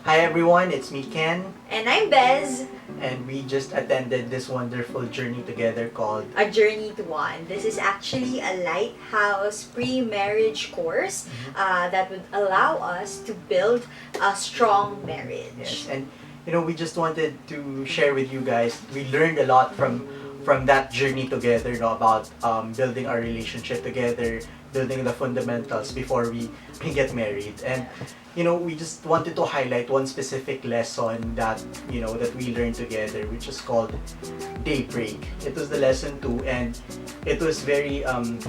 Hi everyone, it's me Ken, And I'm Bez. and we just attended this wonderful journey together called A Journey to One. This is actually a lighthouse pre-marriage course that would allow us to build a strong marriage. Yes. And we just wanted to share with you guys. We learned a lot from that journey together, about building our relationship together, building the fundamentals before we get married. And we just wanted to highlight one specific lesson that that we learned together, which is called Daybreak. It was the lesson 2, and it was very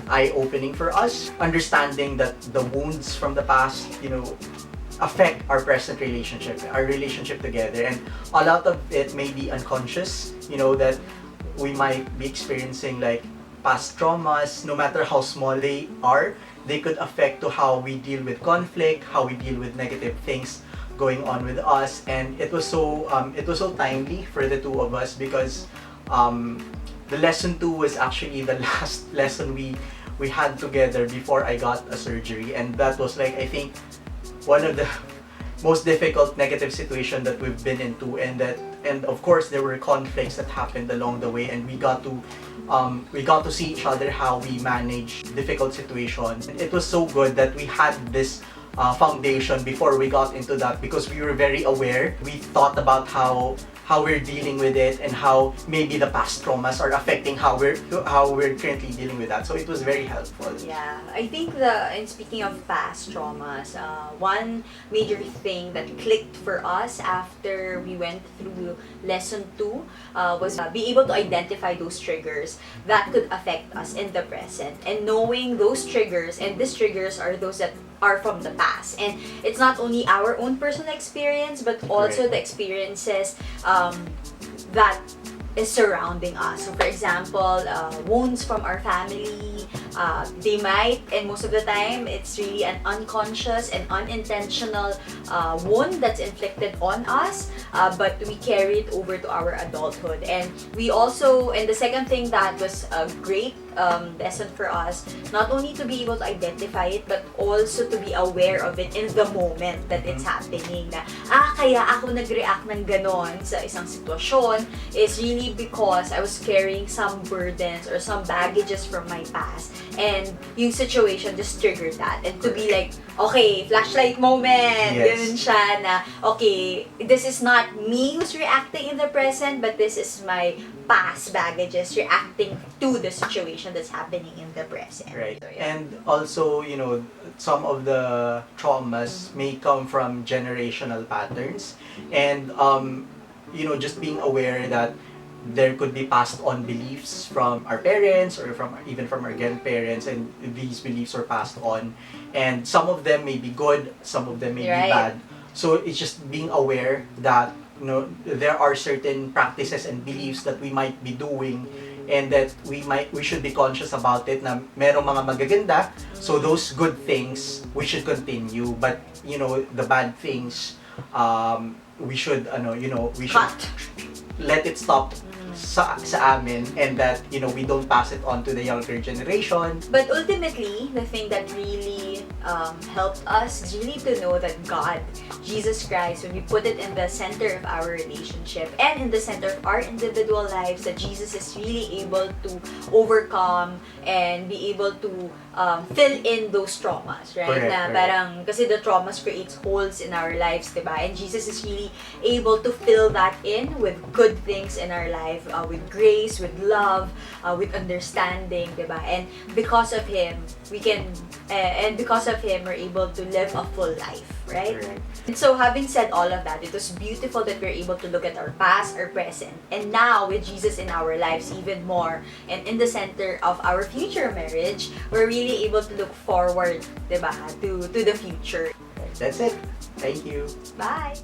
eye-opening for us, understanding that the wounds from the past, affect our present relationship, our relationship together, and a lot of it may be unconscious. That we might be experiencing like past traumas, no matter how small they are. They could affect to how we deal with conflict, how we deal with negative things going on with us, and it was so timely for the two of us because the lesson 2 was actually the last lesson we had together before I got a surgery, and that was like, I think, one of the most difficult negative situation that we've been into, and of course there were conflicts that happened along the way, and we got to see each other how we manage difficult situations. It was so good that we had this foundation before we got into that, because we were very aware. We thought about how we're dealing with it, and how maybe the past traumas are affecting how we're currently dealing with that. So it was very helpful. Yeah, I think and speaking of past traumas, one major thing that clicked for us after we went through lesson 2 was be able to identify those triggers that could affect us in the present, and knowing those triggers, and these triggers are those that are from the past, and it's not only our own personal experience but also the experiences that is surrounding us. So for example, wounds from our family, they might, and most of the time it's really an unconscious and unintentional wound that's inflicted on us, but we carry it over to our adulthood. And we also, and the second thing that was a great lesson for us, not only to be able to identify it but also to be aware of it in the moment that it's happening, na kaya ako nag-react ng ganon sa isang sitwasyon is really because I was carrying some burdens or some baggages from my past, and yung situation just triggered that. And to be like, okay, flashlight moment, ganun siya na, okay, this is not me who's reacting in the present, but this is my past baggages reacting to the situation that's happening in the present. Right. So, yeah. And also, some of the traumas may come from generational patterns, and just being aware that there could be passed on beliefs from our parents, or even from our grandparents, and these beliefs are passed on, and some of them may be good, some of them may be bad. So it's just being aware that there are certain practices and beliefs that we might be doing, and that we should be conscious about it, na merong mga magaganda, so those good things we should continue, but the bad things we should let it stop sa amin, and that we don't pass it on to the younger generation. But ultimately, the thing that really helped us is really to know that God, Jesus Christ, when we put it in the center of our relationship and in the center of our individual lives, that Jesus is really able to overcome and be able to fill in those traumas, right? Correct. Parang, kasi the traumas creates holes in our lives, diba? And Jesus is really able to fill that in with good things in our life, with grace, with love, with understanding, diba? And because of Him, we're able to live a full life, right? Correct. And so, having said all of that, it was beautiful that we're able to look at our past, our present, and now with Jesus in our lives even more, and in the center of our future marriage, we're really able to look forward, diba, to the future. That's it. Thank you. Bye!